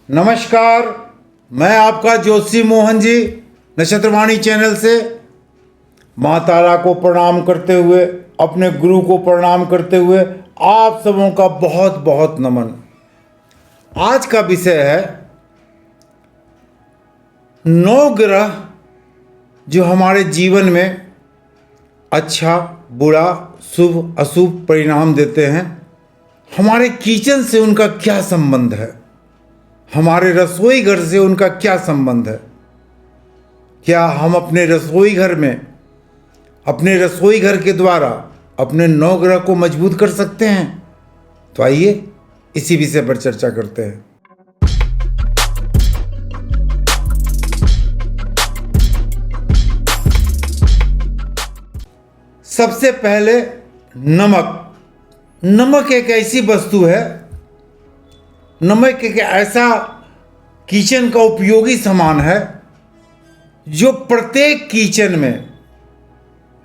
नमस्कार, मैं आपका ज्योतिषी मोहन जी नक्षत्रवाणी चैनल से माँ तारा को प्रणाम करते हुए, अपने गुरु को प्रणाम करते हुए आप सबों का बहुत बहुत नमन। आज का विषय है 9 ग्रह जो हमारे जीवन में अच्छा बुरा शुभ अशुभ परिणाम देते हैं। हमारे किचन से उनका क्या संबंध है, हमारे रसोई घर से उनका क्या संबंध है। क्या हम अपने रसोई घर में, अपने रसोई घर के द्वारा अपने 9 ग्रह को मजबूत कर सकते हैं? तो आइए इसी विषय पर चर्चा करते हैं। सबसे पहले नमक एक ऐसी वस्तु है, नमक एक ऐसा किचन का उपयोगी सामान है जो प्रत्येक किचन में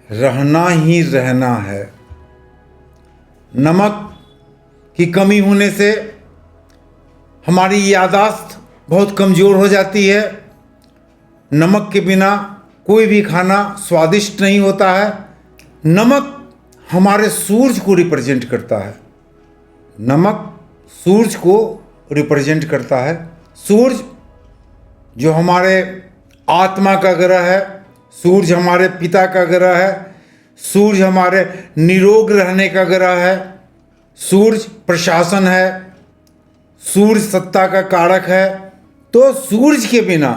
रहना ही रहना है। नमक की कमी होने से हमारी याददाश्त बहुत कमज़ोर हो जाती है। नमक के बिना कोई भी खाना स्वादिष्ट नहीं होता है। नमक हमारे सूरज को रिप्रेजेंट करता है। नमक सूरज को रिप्रेजेंट करता है। सूरज जो हमारे आत्मा का ग्रह है, सूरज हमारे पिता का ग्रह है, सूरज हमारे निरोग रहने का ग्रह है, सूरज प्रशासन है, सूरज सत्ता का कारक है। तो सूरज के बिना,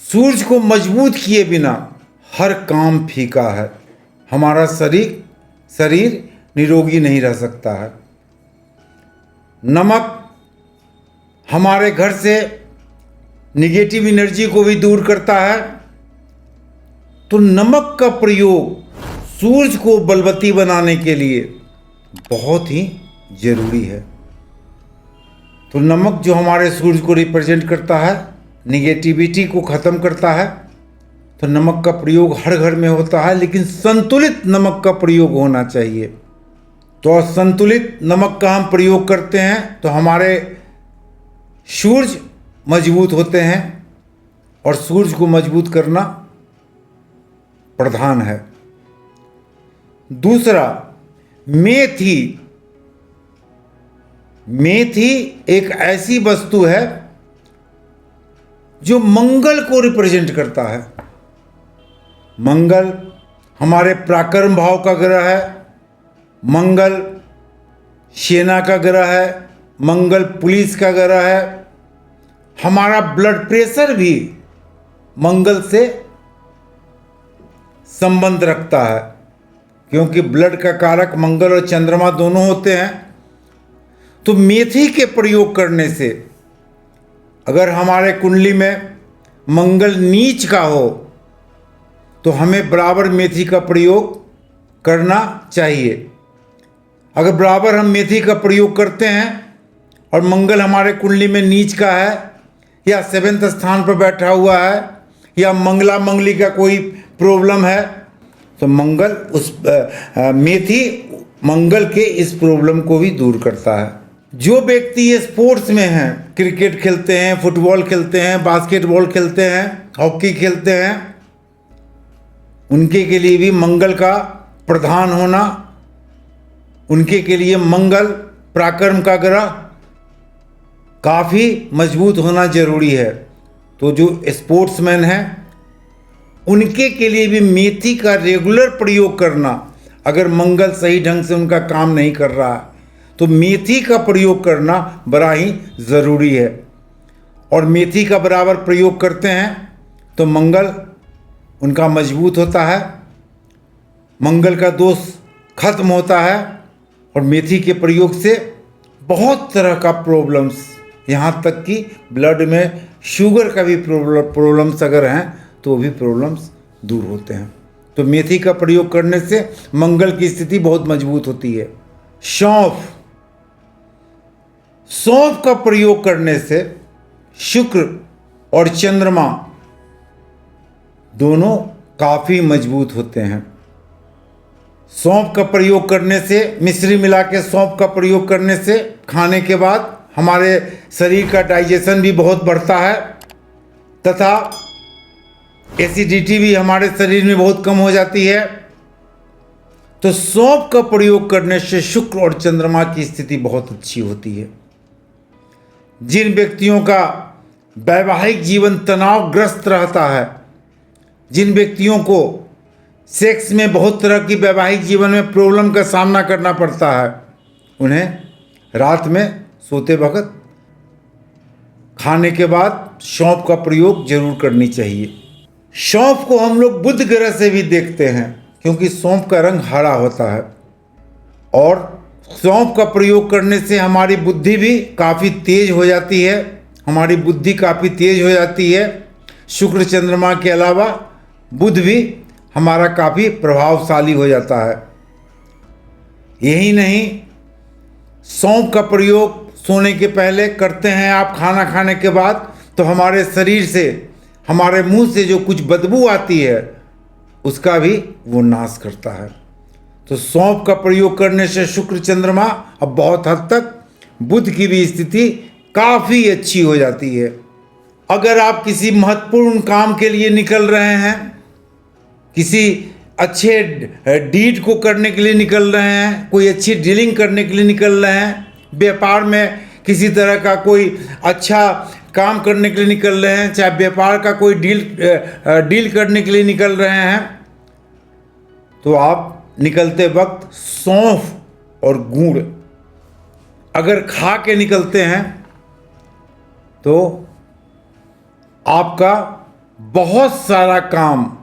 सूरज को मजबूत किए बिना हर काम फीका है। हमारा शरीर निरोगी नहीं रह सकता है। नमक हमारे घर से निगेटिव एनर्जी को भी दूर करता है। तो नमक का प्रयोग सूरज को बलवती बनाने के लिए बहुत ही जरूरी है। तो नमक जो हमारे सूरज को रिप्रेजेंट करता है, निगेटिविटी को ख़त्म करता है। तो नमक का प्रयोग हर घर में होता है, लेकिन संतुलित नमक का प्रयोग होना चाहिए। तो संतुलित नमक का हम प्रयोग करते हैं तो हमारे सूरज मजबूत होते हैं, और सूरज को मजबूत करना प्रधान है। दूसरा, मेथी एक ऐसी वस्तु है जो मंगल को रिप्रेजेंट करता है। मंगल हमारे पराक्रम भाव का ग्रह है, मंगल सेना का ग्रह है, मंगल पुलिस का ग्रह है। हमारा ब्लड प्रेशर भी मंगल से संबंध रखता है, क्योंकि ब्लड का कारक मंगल और चंद्रमा दोनों होते हैं। तो मेथी के प्रयोग करने से, अगर हमारे कुंडली में मंगल नीच का हो तो हमें बराबर मेथी का प्रयोग करना चाहिए। अगर बराबर हम मेथी का प्रयोग करते हैं और मंगल हमारे कुंडली में नीच का है, या 7वें स्थान पर बैठा हुआ है, या मंगला मंगली का कोई प्रॉब्लम है, तो मेथी मंगल के इस प्रॉब्लम को भी दूर करता है। जो व्यक्ति ये स्पोर्ट्स में हैं, क्रिकेट खेलते हैं, फुटबॉल खेलते हैं, बास्केटबॉल खेलते हैं, हॉकी खेलते हैं, उनके के लिए भी मंगल का प्रधान होना, उनके के लिए मंगल पराक्रम का ग्रह काफ़ी मजबूत होना जरूरी है। तो जो स्पोर्ट्समैन हैं उनके के लिए भी मेथी का रेगुलर प्रयोग करना, अगर मंगल सही ढंग से उनका काम नहीं कर रहा है तो मेथी का प्रयोग करना बड़ा ही ज़रूरी है। और मेथी का बराबर प्रयोग करते हैं तो मंगल उनका मजबूत होता है, मंगल का दोष खत्म होता है। और मेथी के प्रयोग से बहुत तरह का प्रॉब्लम्स, यहाँ तक कि ब्लड में शुगर का भी प्रॉब्लम्स अगर हैं तो वो भी प्रॉब्लम्स दूर होते हैं। तो मेथी का प्रयोग करने से मंगल की स्थिति बहुत मजबूत होती है। सौंफ का प्रयोग करने से शुक्र और चंद्रमा दोनों काफ़ी मजबूत होते हैं। सौंफ का प्रयोग करने से, मिश्री मिला के सौंफ का प्रयोग करने से खाने के बाद हमारे शरीर का डाइजेशन भी बहुत बढ़ता है तथा एसिडिटी भी हमारे शरीर में बहुत कम हो जाती है। तो सौंफ का प्रयोग करने से शुक्र और चंद्रमा की स्थिति बहुत अच्छी होती है। जिन व्यक्तियों का वैवाहिक जीवन तनावग्रस्त रहता है, जिन व्यक्तियों को सेक्स में बहुत तरह की वैवाहिक जीवन में प्रॉब्लम का सामना करना पड़ता है, उन्हें रात में सोते वक्त खाने के बाद सौंफ का प्रयोग जरूर करनी चाहिए। सौंफ को हम लोग बुध ग्रह से भी देखते हैं क्योंकि सौंफ का रंग हरा होता है और सौंफ का प्रयोग करने से हमारी बुद्धि भी काफ़ी तेज हो जाती है। हमारी बुद्धि काफ़ी तेज हो जाती है। शुक्र चंद्रमा के अलावा बुध भी हमारा काफ़ी प्रभावशाली हो जाता है। यही नहीं, सौंफ का प्रयोग सोने के पहले करते हैं आप खाना खाने के बाद, तो हमारे शरीर से, हमारे मुंह से जो कुछ बदबू आती है उसका भी वो नाश करता है। तो सौंफ का प्रयोग करने से शुक्र चंद्रमा अब बहुत हद तक बुध की भी स्थिति काफ़ी अच्छी हो जाती है। अगर आप किसी महत्वपूर्ण काम के लिए निकल रहे हैं, किसी अच्छे डीड को करने के लिए निकल रहे हैं, कोई अच्छी डीलिंग करने के लिए निकल रहे हैं, व्यापार में किसी तरह का कोई अच्छा काम करने के लिए निकल रहे हैं, चाहे व्यापार का कोई डील करने के लिए निकल रहे हैं, तो आप निकलते वक्त सौंफ और गुड़ अगर खा के निकलते हैं तो आपका बहुत सारा काम,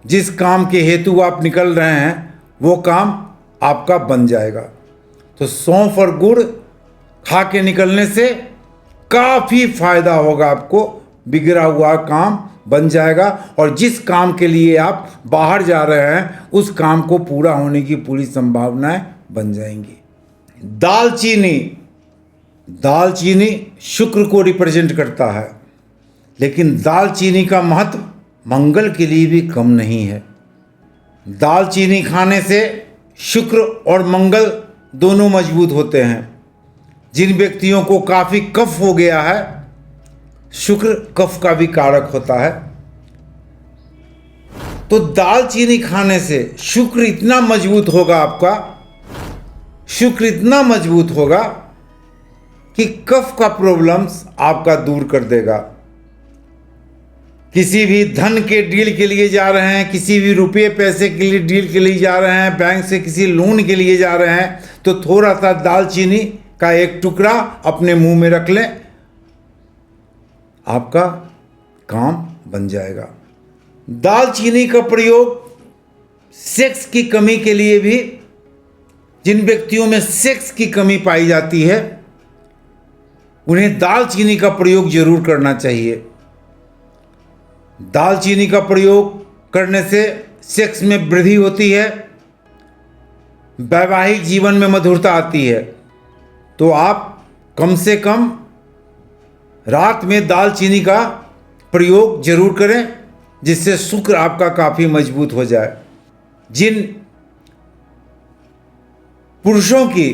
जिस काम के हेतु आप निकल रहे हैं, वो काम आपका बन जाएगा। तो सौंफ और गुड़ खा के निकलने से काफ़ी फायदा होगा आपको, बिगड़ा हुआ काम बन जाएगा और जिस काम के लिए आप बाहर जा रहे हैं उस काम को पूरा होने की पूरी संभावनाएं बन जाएंगी। दालचीनी शुक्र को रिप्रेजेंट करता है, लेकिन दालचीनी का महत्व मंगल के लिए भी कम नहीं है। दालचीनी खाने से शुक्र और मंगल दोनों मजबूत होते हैं। जिन व्यक्तियों को काफ़ी कफ हो गया है, शुक्र कफ का भी कारक होता है, तो दालचीनी खाने से शुक्र इतना मजबूत होगा, आपका शुक्र इतना मजबूत होगा कि कफ का प्रॉब्लम्स आपका दूर कर देगा। किसी भी धन के डील के लिए जा रहे हैं, किसी भी रुपये पैसे के लिए डील के लिए जा रहे हैं, बैंक से किसी लोन के लिए जा रहे हैं, तो थोड़ा सा दालचीनी का एक टुकड़ा अपने मुंह में रख लें, आपका काम बन जाएगा। दालचीनी का प्रयोग सेक्स की कमी के लिए भी, जिन व्यक्तियों में सेक्स की कमी पाई जाती है उन्हें दालचीनी का प्रयोग जरूर करना चाहिए। दालचीनी का प्रयोग करने से सेक्स में वृद्धि होती है, वैवाहिक जीवन में मधुरता आती है। तो आप कम से कम रात में दालचीनी का प्रयोग जरूर करें, जिससे शुक्र आपका काफ़ी मजबूत हो जाए। जिन पुरुषों की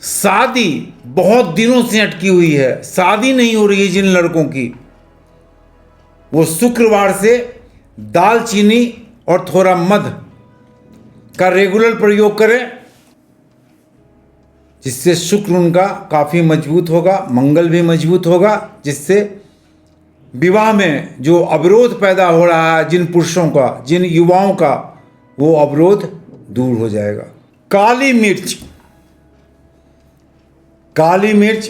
शादी बहुत दिनों से अटकी हुई है, शादी नहीं हो रही है जिन लड़कों की, वो शुक्रवार से दालचीनी और थोड़ा मध का रेगुलर प्रयोग करें, जिससे शुक्र उनका काफ़ी मजबूत होगा, मंगल भी मजबूत होगा, जिससे विवाह में जो अवरोध पैदा हो रहा है जिन पुरुषों का, जिन युवाओं का, वो अवरोध दूर हो जाएगा। काली मिर्च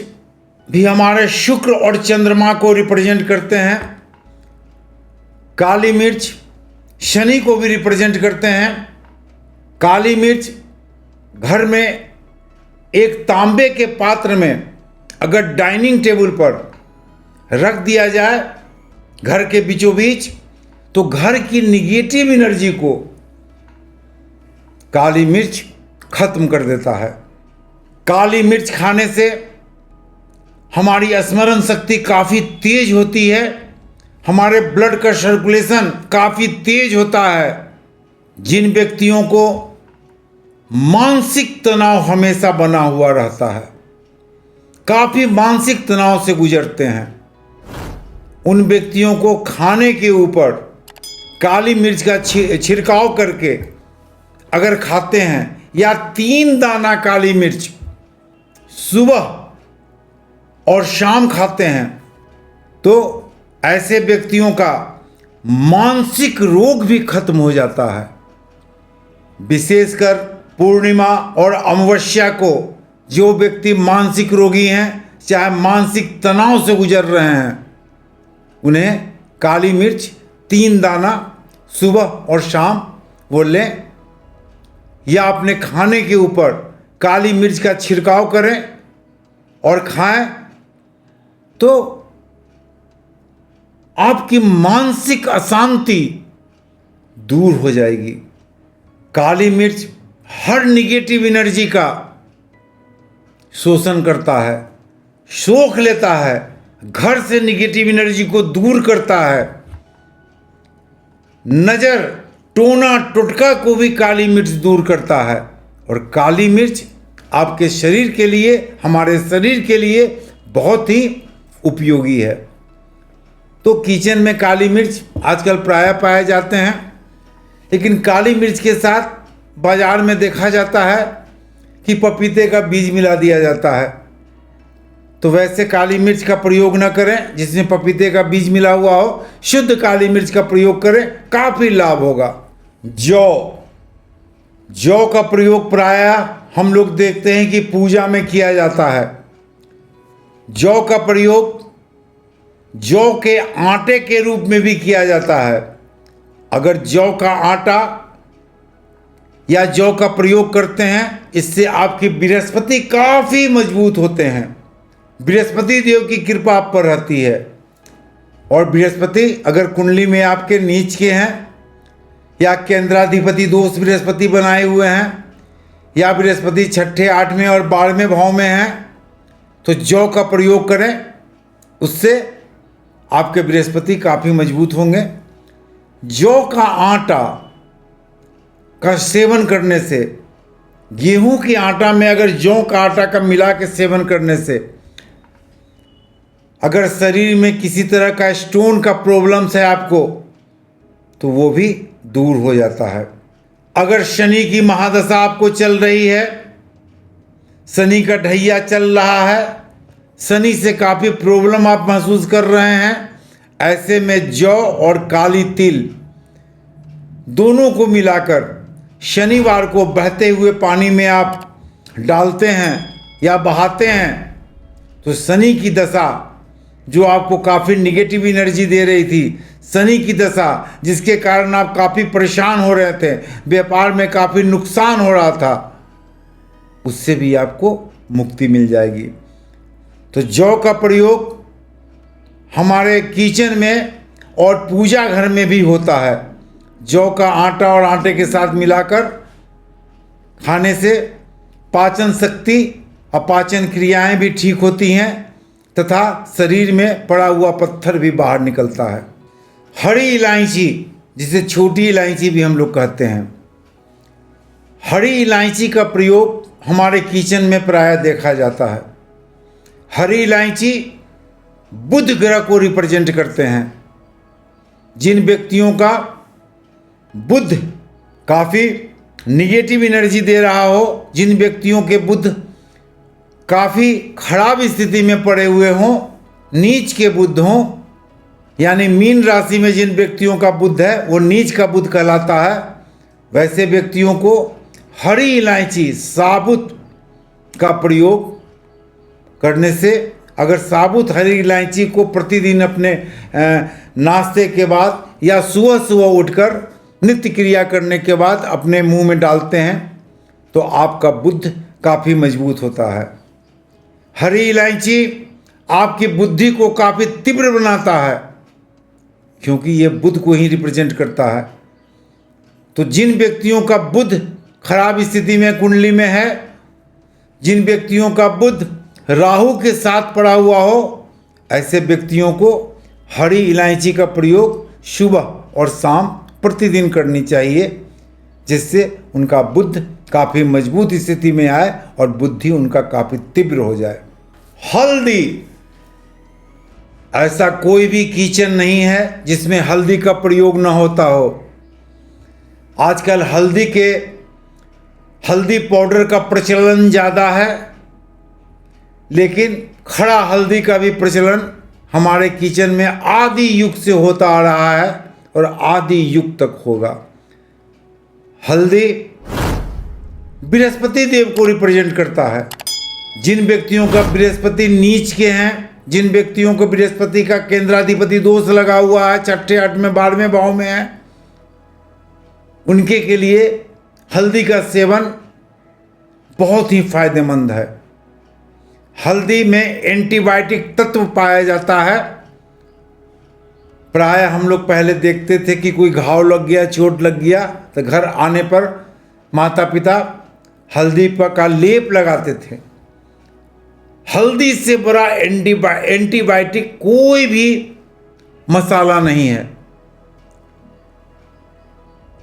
भी हमारे शुक्र और चंद्रमा को रिप्रेजेंट करते हैं। काली मिर्च शनि को भी रिप्रेजेंट करते हैं। काली मिर्च घर में एक तांबे के पात्र में अगर डाइनिंग टेबल पर रख दिया जाए घर के बीचों बीच, तो घर की निगेटिव एनर्जी को काली मिर्च खत्म कर देता है। काली मिर्च खाने से हमारी स्मरण शक्ति काफ़ी तेज होती है, हमारे ब्लड का सर्कुलेशन काफ़ी तेज होता है। जिन व्यक्तियों को मानसिक तनाव हमेशा बना हुआ रहता है, काफ़ी मानसिक तनाव से गुजरते हैं, उन व्यक्तियों को खाने के ऊपर काली मिर्च का छिड़काव करके अगर खाते हैं या 3 दाना काली मिर्च सुबह और शाम खाते हैं तो ऐसे व्यक्तियों का मानसिक रोग भी खत्म हो जाता है। विशेषकर पूर्णिमा और अमावस्या को जो व्यक्ति मानसिक रोगी हैं, चाहे मानसिक तनाव से गुजर रहे हैं, उन्हें काली मिर्च 3 दाना सुबह और वो लें या अपने खाने के ऊपर काली मिर्च का छिड़काव करें और खाएं तो आपकी मानसिक अशांति दूर हो जाएगी। काली मिर्च हर निगेटिव एनर्जी का शोषण करता है, सोख लेता है, घर से निगेटिव एनर्जी को दूर करता है। नज़र, टोना टोटका को भी काली मिर्च दूर करता है और काली मिर्च आपके शरीर के लिए, हमारे शरीर के लिए बहुत ही उपयोगी है। तो किचन में काली मिर्च आजकल प्रायः पाए जाते हैं, लेकिन काली मिर्च के साथ बाज़ार में देखा जाता है कि पपीते का बीज मिला दिया जाता है। तो वैसे काली मिर्च का प्रयोग न करें जिसमें पपीते का बीज मिला हुआ हो, शुद्ध काली मिर्च का प्रयोग करें, काफ़ी लाभ होगा। जौ का प्रयोग प्रायः हम लोग देखते हैं कि पूजा में किया जाता है। जौ का प्रयोग जौ के आटे के रूप में भी किया जाता है। अगर जौ का आटा या जौ का प्रयोग करते हैं, इससे आपकी बृहस्पति काफ़ी मजबूत होते हैं। बृहस्पति देव की कृपा आप पर रहती है। और बृहस्पति अगर कुंडली में आपके नीच के हैं या केंद्राधिपति दोष बृहस्पति बनाए हुए हैं या बृहस्पति 6ठे 8वें और 12वें भाव में हैं, तो जौ का प्रयोग करें, उससे आपके बृहस्पति काफ़ी मजबूत होंगे। जौ का आटा का सेवन करने से, गेहूं के आटा में अगर जौ का आटा का मिला के सेवन करने से अगर शरीर में किसी तरह का स्टोन का प्रॉब्लम्स है आपको, तो वो भी दूर हो जाता है। अगर शनि की महादशा आपको चल रही है, शनि का ढैया चल रहा है, शनि से काफ़ी प्रॉब्लम आप महसूस कर रहे हैं, ऐसे में जौ और काली तिल दोनों को मिलाकर शनिवार को बहते हुए पानी में आप डालते हैं या बहाते हैं, तो शनि की दशा जो आपको काफ़ी निगेटिव एनर्जी दे रही थी, शनि की दशा जिसके कारण आप काफ़ी परेशान हो रहे थे, व्यापार में काफ़ी नुकसान हो रहा था, उससे भी आपको मुक्ति मिल जाएगी। तो जौ का प्रयोग हमारे किचन में और पूजा घर में भी होता है। जौ का आटा और आटे के साथ मिलाकर खाने से पाचन शक्ति, अपाचन क्रियाएं भी ठीक होती हैं तथा शरीर में पड़ा हुआ पत्थर भी बाहर निकलता है। हरी इलायची, जिसे छोटी इलायची भी हम लोग कहते हैं, हरी इलायची का प्रयोग हमारे किचन में प्रायः देखा जाता है। हरी इलायची बुध ग्रह को रिप्रेजेंट करते हैं। जिन व्यक्तियों का बुध काफ़ी निगेटिव एनर्जी दे रहा हो, जिन व्यक्तियों के बुध काफ़ी खराब स्थिति में पड़े हुए हों, नीच के बुध हों, यानी मीन राशि में जिन व्यक्तियों का बुध है वो नीच का बुध कहलाता है, वैसे व्यक्तियों को हरी इलायची साबुत का प्रयोग करने से, अगर साबुत हरी इलायची को प्रतिदिन अपने नाश्ते के बाद या सुबह सुबह उठकर नित्य क्रिया करने के बाद अपने मुंह में डालते हैं, तो आपका बुद्ध काफ़ी मजबूत होता है। हरी इलायची आपकी बुद्धि को काफ़ी तीव्र बनाता है, क्योंकि ये बुध को ही रिप्रेजेंट करता है। तो जिन व्यक्तियों का बुध खराब स्थिति में कुंडली में है, जिन व्यक्तियों का बुध राहु के साथ पड़ा हुआ हो, ऐसे व्यक्तियों को हरी इलायची का प्रयोग सुबह और शाम प्रतिदिन करनी चाहिए, जिससे उनका बुद्ध काफ़ी मजबूत स्थिति में आए और बुद्धि उनका काफ़ी तीव्र हो जाए। हल्दी, ऐसा कोई भी किचन नहीं है जिसमें हल्दी का प्रयोग ना होता हो। आजकल हल्दी पाउडर का प्रचलन ज़्यादा है, लेकिन खड़ा हल्दी का भी प्रचलन हमारे किचन में आदि युग से होता आ रहा है और आदि युग तक होगा। हल्दी बृहस्पति देव को रिप्रेजेंट करता है। जिन व्यक्तियों का बृहस्पति नीच के हैं, जिन व्यक्तियों को बृहस्पति का केंद्राधिपति दोष लगा हुआ है, छठे, 8वें, 12वें भाव में है, उनके के लिए हल्दी का सेवन बहुत ही फायदेमंद है। हल्दी में एंटीबायोटिक तत्व पाया जाता है। प्राय हम लोग पहले देखते थे कि कोई घाव लग गया, चोट लग गया, तो घर आने पर माता पिता हल्दी का लेप लगाते थे। हल्दी से बड़ा एंटीबायोटिक कोई भी मसाला नहीं है।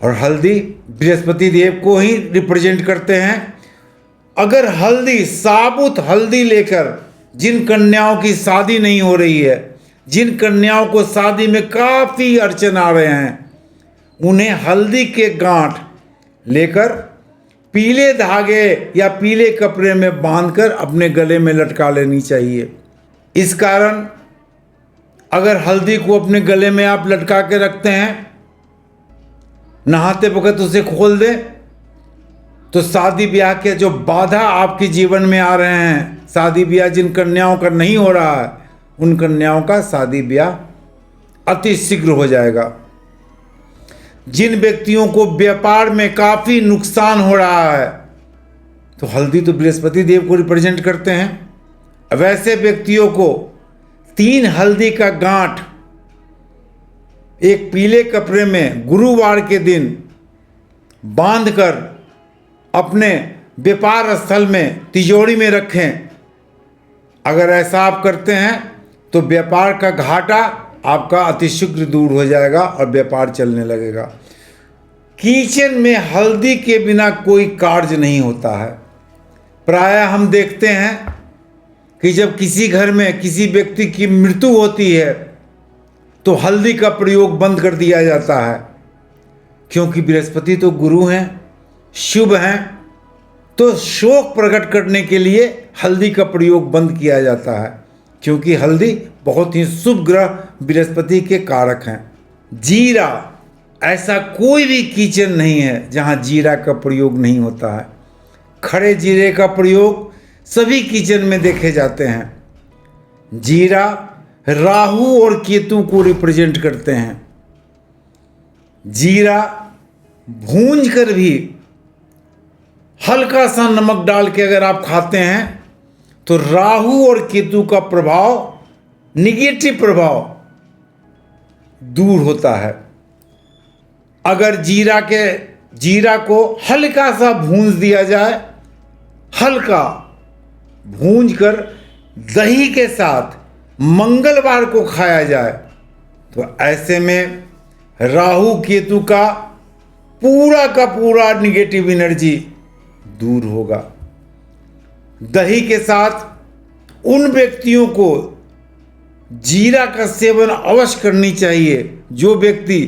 और हल्दी बृहस्पति देव को ही रिप्रेजेंट करते हैं। अगर हल्दी, साबुत हल्दी लेकर जिन कन्याओं की शादी नहीं हो रही है, जिन कन्याओं को शादी में काफ़ी अड़चन आ रहे हैं, उन्हें हल्दी के गांठ लेकर पीले धागे या पीले कपड़े में बांधकर अपने गले में लटका लेनी चाहिए। इस कारण अगर हल्दी को अपने गले में आप लटका के रखते हैं, नहाते वक्त उसे खोल दें, तो शादी ब्याह के जो बाधा आपके जीवन में आ रहे हैं, शादी ब्याह जिन कन्याओं का नहीं हो रहा है, उन कन्याओं का शादी ब्याह अति शीघ्र हो जाएगा। जिन व्यक्तियों को व्यापार में काफ़ी नुकसान हो रहा है, तो हल्दी तो बृहस्पति देव को रिप्रेजेंट करते हैं। वैसे व्यक्तियों को 3 हल्दी का गांठ एक पीले कपड़े में गुरुवार के दिन बांधकर अपने व्यापार स्थल में तिजोरी में रखें। अगर ऐसा आप करते हैं तो व्यापार का घाटा आपका अतिशीघ्र दूर हो जाएगा और व्यापार चलने लगेगा। किचन में हल्दी के बिना कोई कार्य नहीं होता है। प्रायः हम देखते हैं कि जब किसी घर में किसी व्यक्ति की मृत्यु होती है तो हल्दी का प्रयोग बंद कर दिया जाता है, क्योंकि बृहस्पति तो गुरु हैं, शुभ हैं, तो शोक प्रकट करने के लिए हल्दी का प्रयोग बंद किया जाता है, क्योंकि हल्दी बहुत ही शुभ ग्रह बृहस्पति के कारक हैं। जीरा, ऐसा कोई भी किचन नहीं है जहां जीरा का प्रयोग नहीं होता है। खड़े जीरे का प्रयोग सभी किचन में देखे जाते हैं। जीरा राहु और केतु को रिप्रेजेंट करते हैं। जीरा भूंज कर भी हल्का सा नमक डाल के अगर आप खाते हैं तो राहु और केतु का प्रभाव, निगेटिव प्रभाव दूर होता है। अगर जीरा को हल्का सा भूंज दिया जाए, हल्का भूंज कर दही के साथ मंगलवार को खाया जाए, तो ऐसे में राहु केतु का पूरा निगेटिव एनर्जी दूर होगा। दही के साथ उन व्यक्तियों को जीरा का सेवन अवश्य करनी चाहिए जो व्यक्ति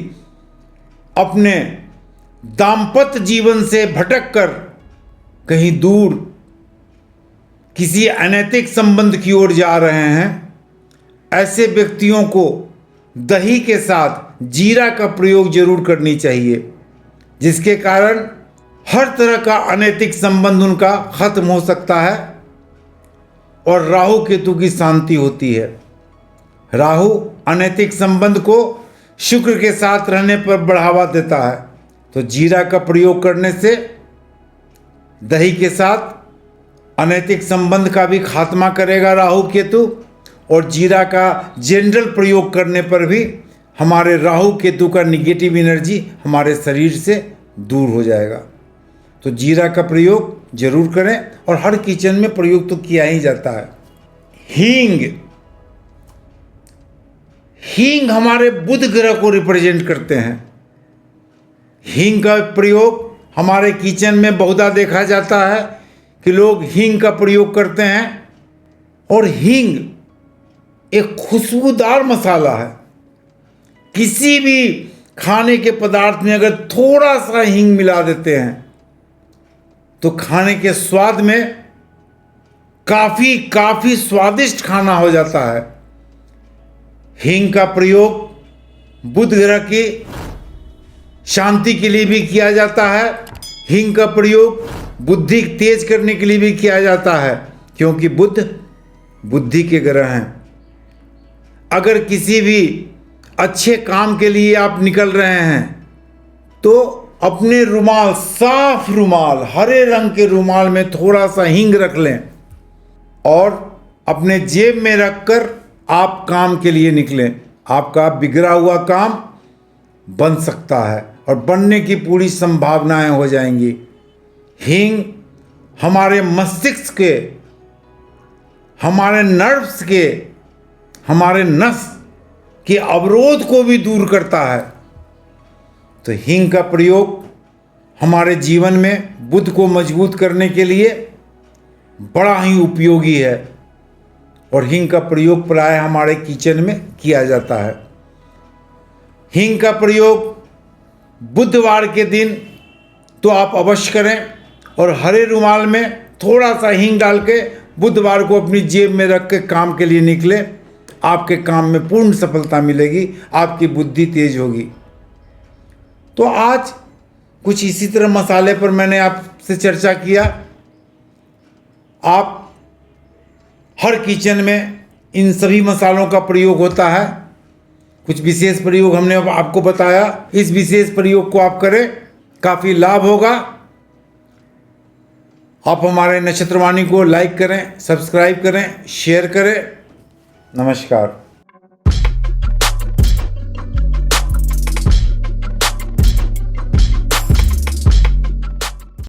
अपने दाम्पत्य जीवन से भटक कर कहीं दूर किसी अनैतिक संबंध की ओर जा रहे हैं। ऐसे व्यक्तियों को दही के साथ जीरा का प्रयोग जरूर करनी चाहिए, जिसके कारण हर तरह का अनैतिक संबंध उनका खत्म हो सकता है और राहु केतु की शांति होती है। राहु अनैतिक संबंध को शुक्र के साथ रहने पर बढ़ावा देता है, तो जीरा का प्रयोग करने से दही के साथ अनैतिक संबंध का भी खात्मा करेगा राहु केतु, और जीरा का जनरल प्रयोग करने पर भी हमारे राहु केतु का निगेटिव एनर्जी हमारे शरीर से दूर हो जाएगा। तो जीरा का प्रयोग जरूर करें, और हर किचन में प्रयोग तो किया ही जाता है। हींग हमारे बुध ग्रह को रिप्रेजेंट करते हैं। हींग का प्रयोग हमारे किचन में बहुधा देखा जाता है कि लोग हींग का प्रयोग करते हैं। और हींग एक खुशबूदार मसाला है। किसी भी खाने के पदार्थ में अगर थोड़ा सा हींग मिला देते हैं तो खाने के स्वाद में काफी स्वादिष्ट खाना हो जाता है। हींग का प्रयोग बुध ग्रह की शांति के लिए भी किया जाता है। हींग का प्रयोग बुद्धि तेज करने के लिए भी किया जाता है, क्योंकि बुध बुद्धि के ग्रह हैं। अगर किसी भी अच्छे काम के लिए आप निकल रहे हैं तो अपने रुमाल, साफ रुमाल, हरे रंग के रुमाल में थोड़ा सा हींग रख लें और अपने जेब में रखकर आप काम के लिए निकलें। आपका बिगड़ा हुआ काम बन सकता है और बनने की पूरी संभावनाएं हो जाएंगी। हींग हमारे मस्तिष्क के, हमारे नर्व्स के, हमारे नस के अवरोध को भी दूर करता है। तो हींग का प्रयोग हमारे जीवन में बुद्ध को मजबूत करने के लिए बड़ा ही उपयोगी है और हींग का प्रयोग प्राय हमारे किचन में किया जाता है। हींग का प्रयोग बुधवार के दिन तो आप अवश्य करें और हरे रुमाल में थोड़ा सा हींग डाल के बुधवार को अपनी जेब में रख के काम के लिए निकले। आपके काम में पूर्ण सफलता मिलेगी, आपकी बुद्धि तेज होगी। तो आज कुछ इसी तरह मसाले पर मैंने आपसे चर्चा किया। आप हर किचन में इन सभी मसालों का प्रयोग होता है। कुछ विशेष प्रयोग हमने आपको बताया, इस विशेष प्रयोग को आप करें, काफ़ी लाभ होगा। आप हमारे नक्षत्रवाणी को लाइक करें, सब्सक्राइब करें, शेयर करें। नमस्कार।